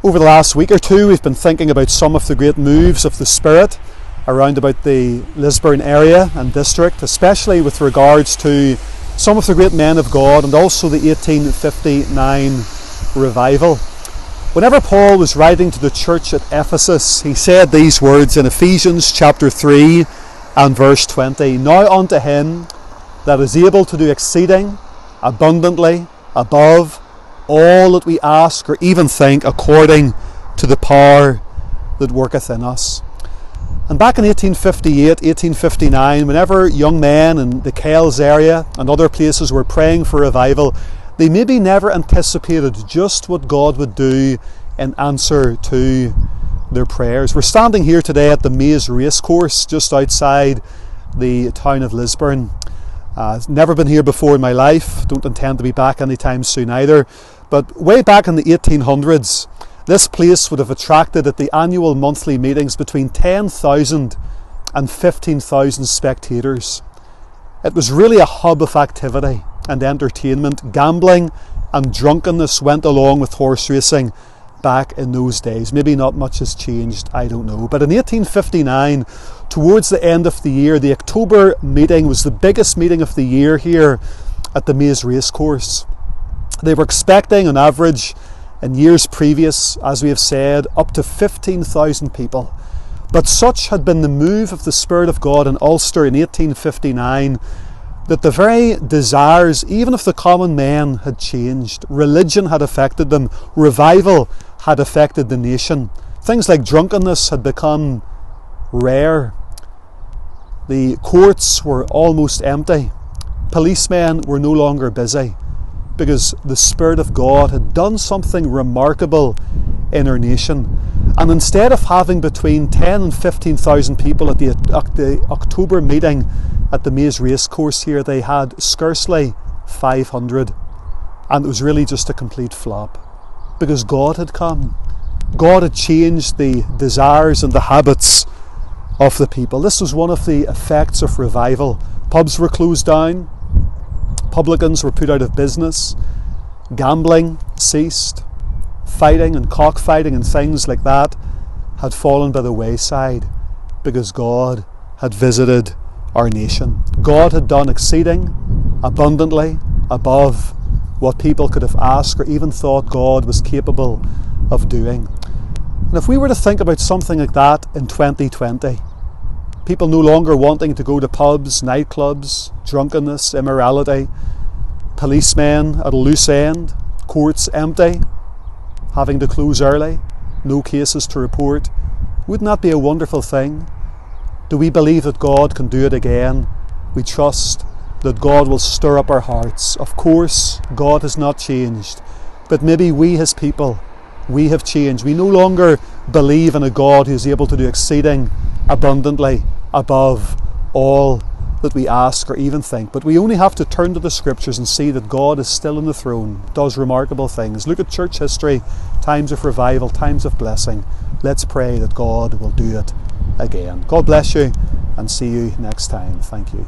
Over the last week or two, we've been thinking about some of the great moves of the Spirit around about the Lisburn area and district, especially with regards to some of the great men of God and also the 1859 revival. Whenever Paul was writing to the church at Ephesus, he said these words in Ephesians chapter 3 and verse 20, "Now unto him that is able to do exceeding abundantly above all that we ask or even think, according to the power that worketh in us." And back in 1858, 1859, whenever young men in the Kells area and other places were praying for revival, they maybe never anticipated just what God would do in answer to their prayers. We're standing here today at the Racecourse, just outside the town of Lisburn. I've never been here before in my life, don't intend to be back anytime soon either. But way back in the 1800s, this place would have attracted at the annual monthly meetings between 10,000 and 15,000 spectators. It was really a hub of activity and entertainment. Gambling and drunkenness went along with horse racing back in those days. Maybe not much has changed, I don't know. But in 1859, towards the end of the year, the October meeting was the biggest meeting of the year here at the Racecourse. They were expecting on average in years previous, as we have said, up to 15,000 people. But such had been the move of the Spirit of God in Ulster in 1859 that the very desires, even of the common men, had changed. Religion had affected them. Revival had affected the nation. Things like drunkenness had become rare. The courts were almost empty. Policemen were no longer busy, because the Spirit of God had done something remarkable in our nation. And instead of having between 10 and 15,000 people at the October meeting at the Racecourse here, they had scarcely 500. And it was really just a complete flop, because God had come. God had changed the desires and the habits of the people. This was one of the effects of revival. Pubs were closed down. Publicans were put out of business. Gambling ceased. Fighting and cockfighting and things like that had fallen by the wayside, because God had visited our nation. God had done exceeding abundantly above what people could have asked or even thought God was capable of doing. And if we were to think about something like that in 2020, people no longer wanting to go to pubs, nightclubs, drunkenness, immorality, policemen at a loose end, courts empty, having to close early, no cases to report. Wouldn't that be a wonderful thing? Do we believe that God can do it again? We trust that God will stir up our hearts. Of course, God has not changed, but maybe we, His people, we have changed. We no longer believe in a God who is able to do exceeding abundantly above all that we ask or even think. But we only have to turn to the Scriptures and see that God is still on the throne, does remarkable things. Look at church history, times of revival, times of blessing. Let's pray that God will do it again. God bless you, and see you next time. Thank you.